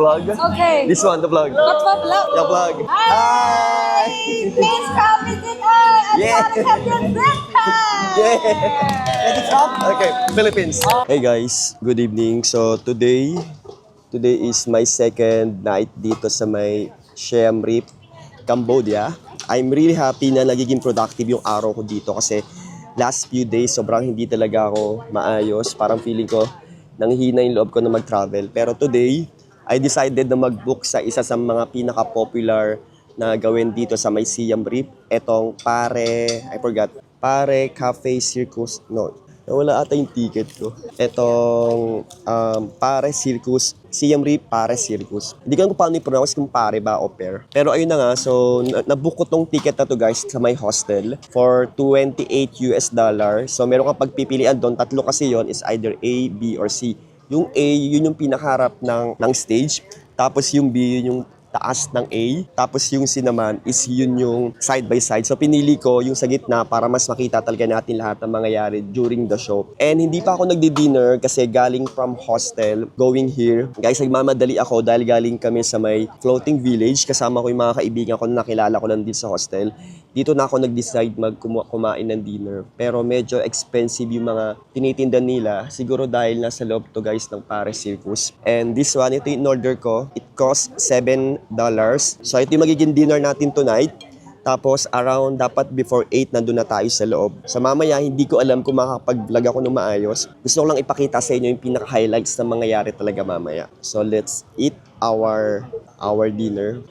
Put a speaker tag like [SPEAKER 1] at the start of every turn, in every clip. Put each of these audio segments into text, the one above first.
[SPEAKER 1] vlog?
[SPEAKER 2] Okay.
[SPEAKER 1] This one, the vlog.
[SPEAKER 2] What vlog?
[SPEAKER 1] The vlog.
[SPEAKER 2] Hi! Please come visit us at
[SPEAKER 1] Yeah.
[SPEAKER 2] Champions
[SPEAKER 1] Yeah. Okay, Philippines. Hey guys, good evening. So today is my second night dito sa may Siem Reap, Cambodia. I'm really happy na nagiging productive yung araw ko dito kasi last few days sobrang hindi talaga ako maayos. Parang feeling ko nanghihina yung loob ko na mag-travel. Pero today, I decided na mag-book sa isa sa mga pinaka-popular na gawin dito sa may Siem Reap. Etong Pare Cafe Circus. No, nawala ata yung ticket ko. Etong Pare Circus, Siem Reap Pare Circus. Hindi ko alam kung paano i-pronounce kung pare ba o pair. Pero ayun na nga, so nabook ko tong ticket na to guys sa my hostel for $28. So meron kang pagpipilian doon, tatlo kasi yon, is either A, B, or C. Yung A, yun yung pinakarap ng stage. Tapos yung B, yun yung taas ng A. Tapos yung C naman is yun yung side by side. So pinili ko yung sa gitna para mas makita talaga natin lahat ng mangyayari during the show. And hindi pa ako nagdi-dinner kasi galing from hostel, going here. Guys, nagmamadali ako dahil galing kami sa may floating village. Kasama ko yung mga kaibigan ko na nakilala ko lang din sa hostel. Dito na ako nag-decide kumain ng dinner. Pero medyo expensive yung mga tinitinda nila. Siguro dahil nasa loob to guys ng Pare Circus. And this one, ito yung in-order ko. It costs $7. So ito yung magiging dinner natin tonight. Tapos around dapat before 8 nandun na tayo sa loob. So mamaya hindi ko alam kung makakapag-vlog ako ng maayos. Gusto ko lang ipakita sa inyo yung pinaka-highlights na mangyayari talaga mamaya. So let's eat our dinner.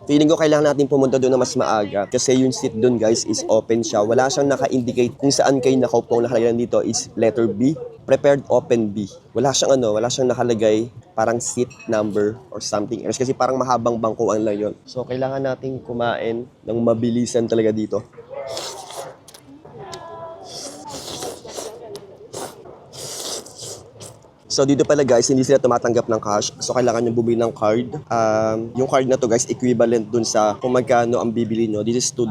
[SPEAKER 1] Feeling ko kailangan natin pumunta doon na mas maaga kasi yung seat doon guys is open siya. Wala siyang naka-indicate kung saan kayo nakaupo. Nakalagay dito is letter B, prepared open B. Wala siyang nakalagay parang seat number or something else kasi parang mahabang bangkuan lang yon. So kailangan nating kumain ng mabilisan talaga dito. So dito pala guys, hindi sila tumatanggap ng cash. So kailangan nyo bumili ng card. Yung card na to guys, equivalent dun sa kung magkano ang bibili nyo. This is $2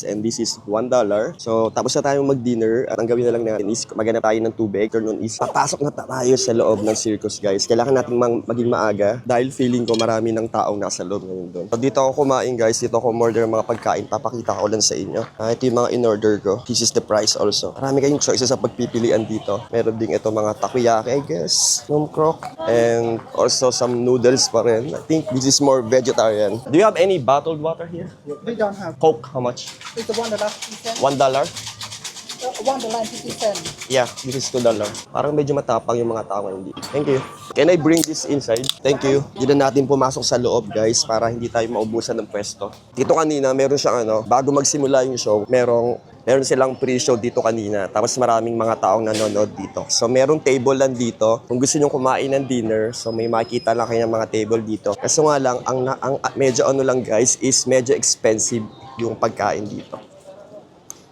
[SPEAKER 1] and this is $1. So tapos na tayong mag-dinner. At ang gawin na lang natin is maghanap tayo ng tubig. Turn on is papasok na tayo sa loob ng circus guys. Kailangan natin maging maaga dahil feeling ko marami ng taong nasa loob ngayon doon. So dito ako kumain guys. Dito ako order ng mga pagkain. Papakita ko lang sa inyo. Ito yung mga in-order ko. This is the price also. Marami kayong choices sa pagpipilian dito. Meron ding ito mga takoyaki I guess. Num crock and also some noodles pa rin. I think this is more vegetarian. Do you have any bottled water here?
[SPEAKER 3] We don't have.
[SPEAKER 1] Coke, how much?
[SPEAKER 3] It's $1.50.
[SPEAKER 1] $1?
[SPEAKER 3] $1.50.
[SPEAKER 1] Yeah, this is $2. Parang medyo matapang yung mga tao ngayon dito. Thank you. Can I bring this inside? Thank you. Hindi na natin pumasok sa loob guys para hindi tayo maubusan ng pwesto. Dito kanina meron siyang bago magsimula yung show, meron silang pre-show dito kanina. Tapos maraming mga taong nanonood dito. So merong table lang dito. Kung gusto nyo kumain ng dinner, so may makikita lang kayo ng mga table dito. Kasi nga lang, ang medyo lang guys is medyo expensive yung pagkain dito.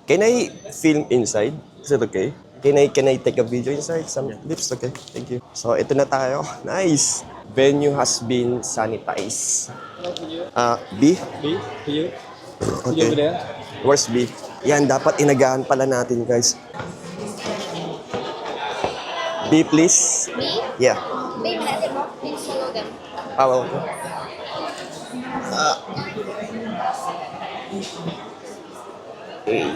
[SPEAKER 1] Can I film inside? Is it okay? Can I take a video inside? Some clips? Okay, thank you. So ito na tayo. Nice! Venue has been sanitized. B?
[SPEAKER 4] B, for you.
[SPEAKER 1] Okay.
[SPEAKER 4] Over there.
[SPEAKER 1] Where's B? Yan, dapat inagaan pala natin, guys. B, please.
[SPEAKER 5] B?
[SPEAKER 1] Yeah.
[SPEAKER 5] Baby natin mo? Please follow them.
[SPEAKER 1] Okay.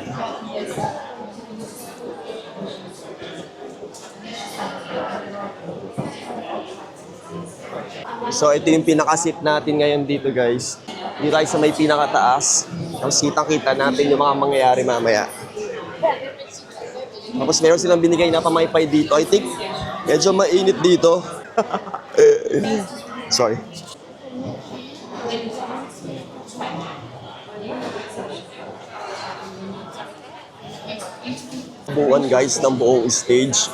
[SPEAKER 1] So ito yung pinaka-seat natin ngayon dito guys. Dito tayo sa may pinakataas. Tapos kitang-kita natin yung mga mangyayari mamaya. Tapos meron silang binigay na pamaypay dito. I think medyo mainit dito. Sorry. Buuan guys ng buong stage.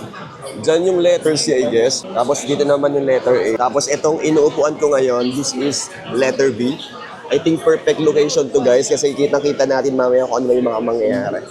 [SPEAKER 1] Diyan yung letter C I guess. Tapos dito naman yung letter A. Tapos itong inuupuan ko ngayon, this is letter B. I think perfect location to guys kasi kitang-kita natin mamaya kung ano yung mga mangyayari.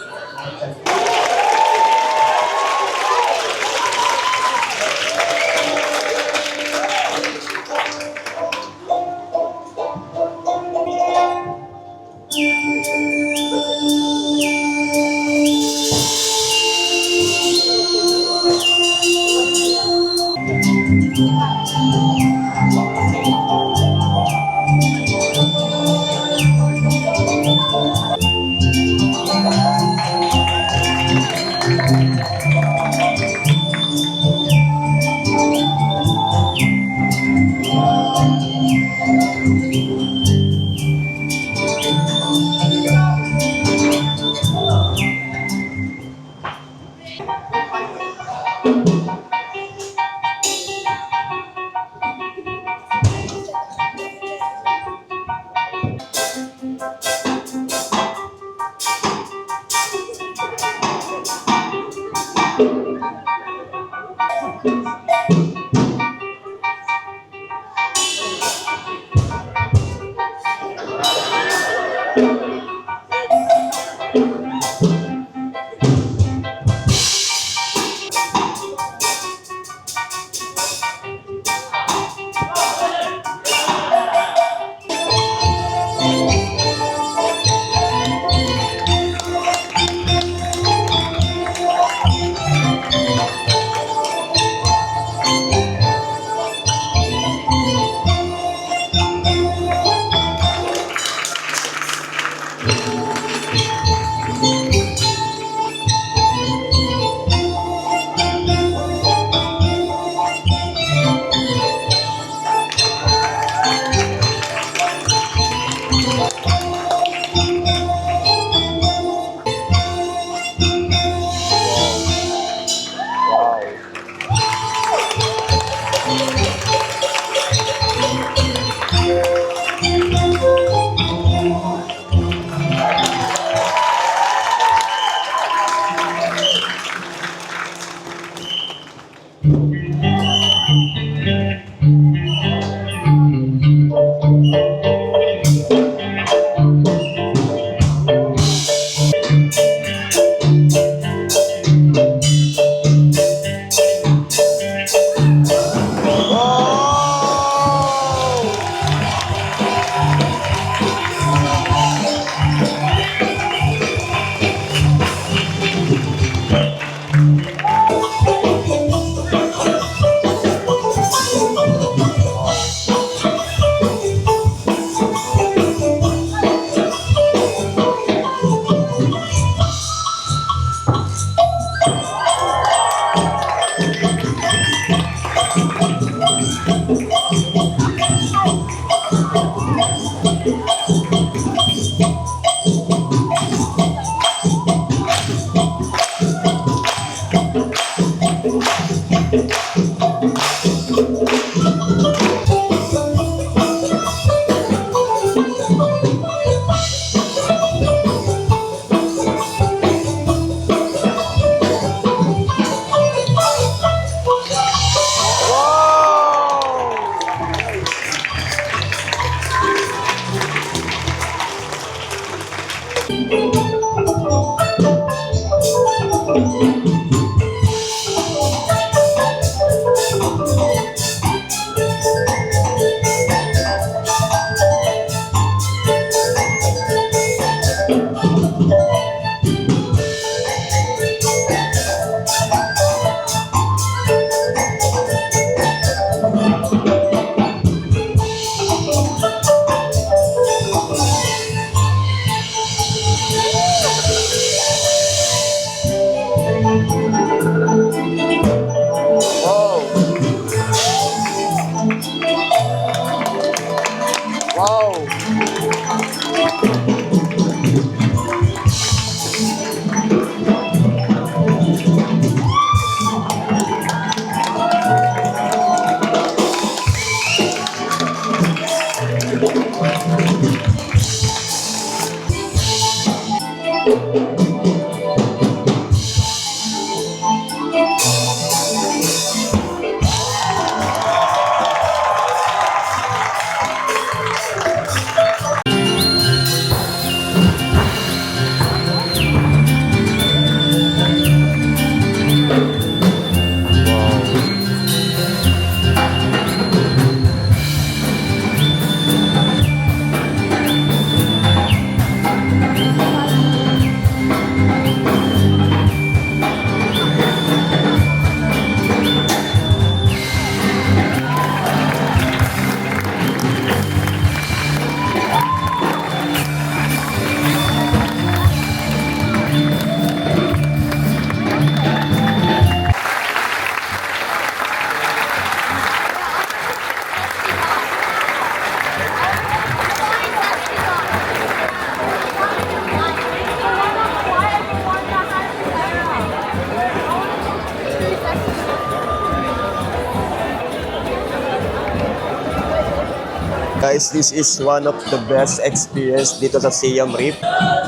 [SPEAKER 1] Guys, this is one of the best experience dito sa Siam Reef.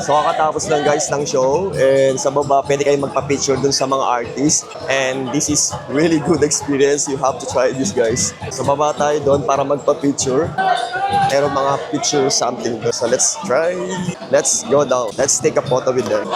[SPEAKER 1] So kakatapos lang guys ng show and sa baba pwede kayong magpa-picture dun sa mga artists and this is really good experience. You have to try this guys. Sa baba tayo doon para magpa-picture. Pero mga picture something. So let's try. Let's go down. Let's take a photo with them.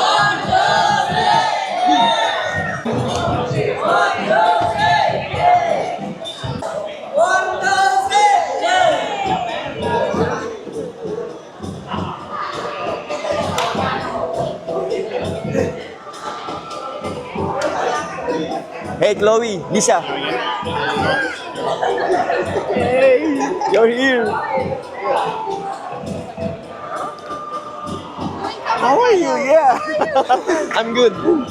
[SPEAKER 1] Hey Chloe, Lisa. Hey, you're here. How are you? Yeah. I'm good.
[SPEAKER 5] We went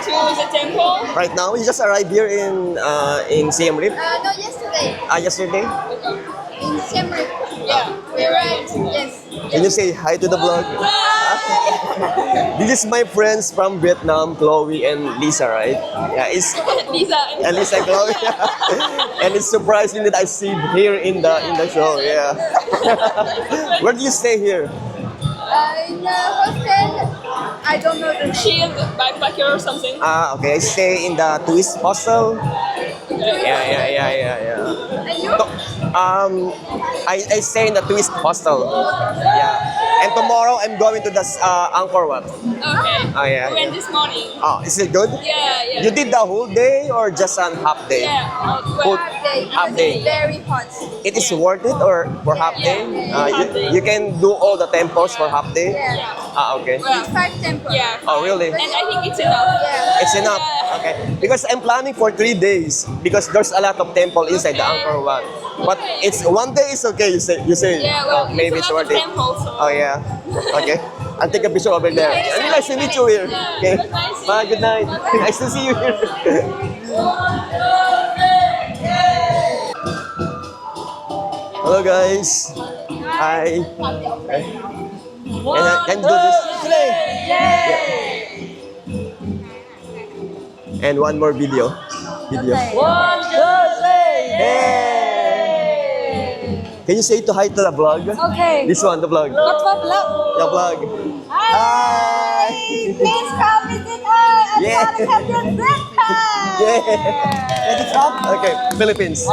[SPEAKER 5] to the temple.
[SPEAKER 1] Right now, we just arrived here in Siam Reef.
[SPEAKER 2] No, yesterday.
[SPEAKER 1] Yesterday.
[SPEAKER 2] In Siem Reap.
[SPEAKER 5] Yeah, we went.
[SPEAKER 2] Yes.
[SPEAKER 1] Can you say hi to the vlog? This is my friends from Vietnam, Chloe and Lisa, right? Yeah, it's
[SPEAKER 5] Lisa.
[SPEAKER 1] and Lisa and Chloe. And it's surprising that I see here in the show. Yeah. Where do you stay here?
[SPEAKER 2] In the hostel, I don't know the
[SPEAKER 5] Shield backpacker or something.
[SPEAKER 1] Okay. I stay in the Twist Hostel. Yeah.
[SPEAKER 2] And you?
[SPEAKER 1] I stay in the Twist Hostel. Yeah. And tomorrow I'm going to the Angkor Wat.
[SPEAKER 5] Okay.
[SPEAKER 1] Oh, yeah,
[SPEAKER 5] We went
[SPEAKER 1] yeah.
[SPEAKER 5] this morning.
[SPEAKER 1] Oh, is it good?
[SPEAKER 5] Yeah.
[SPEAKER 1] You did the whole day or just a half day?
[SPEAKER 5] Yeah.
[SPEAKER 1] Good.
[SPEAKER 2] Half day.
[SPEAKER 1] Half
[SPEAKER 2] because
[SPEAKER 1] day.
[SPEAKER 2] It's very hot.
[SPEAKER 1] It is worth it or for half day?
[SPEAKER 5] Half day.
[SPEAKER 1] You can do all the temples for half day?
[SPEAKER 2] Yeah.
[SPEAKER 1] Okay.
[SPEAKER 5] Well,
[SPEAKER 2] It's 5 temples.
[SPEAKER 5] yeah.
[SPEAKER 1] Oh, really?
[SPEAKER 5] And I think it's enough.
[SPEAKER 2] Yeah.
[SPEAKER 1] It's enough.
[SPEAKER 5] Yeah.
[SPEAKER 1] Okay. Because I'm planning for 3 days because there's a lot of temple inside the Angkor Wat. But it's one day is okay. You say.
[SPEAKER 5] Yeah, well,
[SPEAKER 1] maybe
[SPEAKER 5] it's
[SPEAKER 1] it's
[SPEAKER 5] a lot
[SPEAKER 1] worth
[SPEAKER 5] of
[SPEAKER 1] it.
[SPEAKER 5] temples. So.
[SPEAKER 1] Oh yeah. Okay. I'll take a picture over there.
[SPEAKER 5] Yeah,
[SPEAKER 1] And nice to meet you here.
[SPEAKER 5] yeah.
[SPEAKER 1] Okay.
[SPEAKER 5] Nice.
[SPEAKER 1] Bye. Good night. Nice to see you here. Hello guys. Hi. Can you do this? And one more video. Can you say to hi to the vlog?
[SPEAKER 2] Okay.
[SPEAKER 1] This one, the vlog.
[SPEAKER 2] What vlog?
[SPEAKER 1] The vlog.
[SPEAKER 2] Hi. Please come visit us. And
[SPEAKER 1] Yeah.
[SPEAKER 2] have your breakfast.
[SPEAKER 1] Yeah. Okay, Philippines.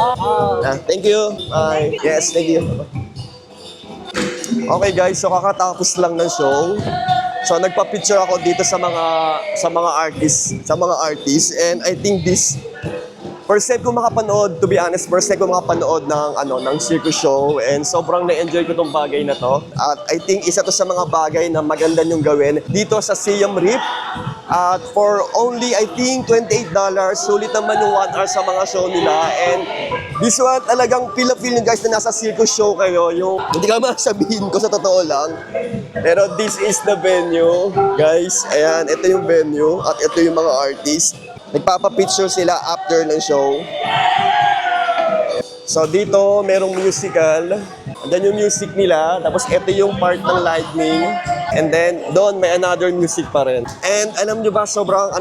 [SPEAKER 1] Thank you. Bye. Yes, thank you. Okay guys, so kakatapos lang ng show. So nagpa-picture ako dito sa mga artists and I think this first time ko makapanood, to be honest, first time ko makapanood ng circus show and sobrang na-enjoy ko tong bagay na to. At I think isa to sa mga bagay na maganda nyong gawin dito sa Siam Reef. At for only, I think, $28, sulit naman yung 1 hour sa mga show nila. And this one, talagang feel nyo guys na nasa circus show kayo. Yung, hindi ka masabihin ko sa totoo lang. Pero this is the venue, guys. Ayan, ito yung venue at ito yung mga artists. Nagpapapicture sila after ng show. So dito, merong musical. Andyan yung music nila. Tapos ito yung part ng lightning. And then, doon may another music pa rin. And alam nyo ba, sobrang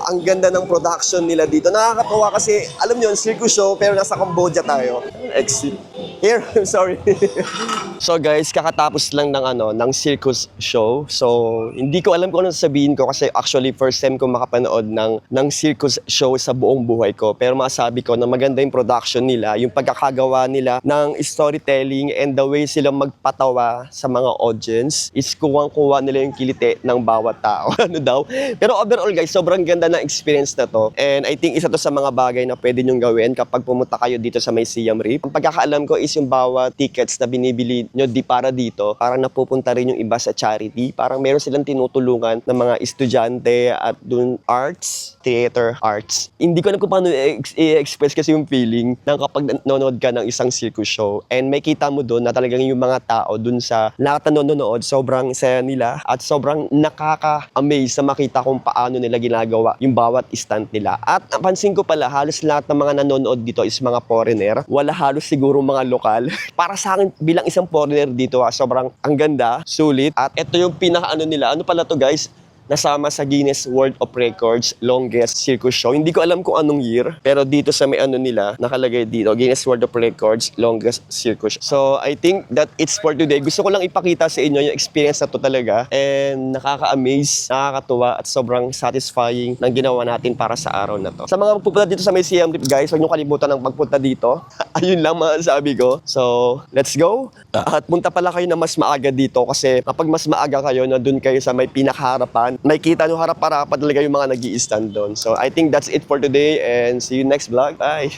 [SPEAKER 1] ang ganda ng production nila dito. Nakakatawa kasi, alam nyo, circus show, pero nasa Cambodia tayo. Exit. Here, I'm sorry. So guys, kakatapos lang ng circus show. So, hindi ko alam kung ano sasabihin ko kasi actually first time ko makapanood ng circus show sa buong buhay ko. Pero masabi ko na maganda yung production nila, yung pagkakagawa nila ng storytelling and the way sila magpatawa sa mga audience is kuwang-kuwa nila yung kilite ng bawat tao. Ano daw? Pero overall guys, sobrang ganda ng experience na to. And I think isa to sa mga bagay na pwede nyong gawin kapag pumunta kayo dito sa may Siam Reef. Ang pagkakaalam ko is yung bawat tickets na binibili nyo para dito, parang napupunta rin yung iba sa charity. Parang meron silang tinutulungan ng mga estudyante at dun arts, theater arts. Hindi ko alam kung paano i-express kasi yung feeling ng kapag nanonood ka ng isang circus show and may kita mo doon na talagang yung mga tao dun sa lahat na nanonood, sobrang saya nila at sobrang nakaka-amaze na makita kung paano nila ginagawa yung bawat stunt nila. At napansin ko pala, halos lahat ng mga nanonood dito is mga foreigner. Wala halos siguro mga lokal. Para sa akin, bilang isang foreigner dito, sobrang ang ganda, sulit. At ito yung pinaka nila. Ano pala to guys? nasama sa Guinness World of Records longest circus show. Hindi ko alam kung anong year, pero dito sa may ano nila, nakalagay dito, Guinness World of Records longest circus show. So, I think that it's for today. Gusto ko lang ipakita sa inyo yung experience na to talaga and nakaka-amaze, nakakatuwa at sobrang satisfying ng ginawa natin para sa araw na to. Sa mga magpupunta dito sa may Siam Reap, guys, huwag niyo kalimutan ng magpunta dito. Ayun lang mga sabi ko. So, let's go. At punta pala kayo na mas maaga dito kasi kapag mas maaga kayo, nandun kayo sa may pinakaharapan, may kita nyo harap-harapan talaga yung mga nag-i-stand doon. So, I think that's it for today and see you next vlog. Bye!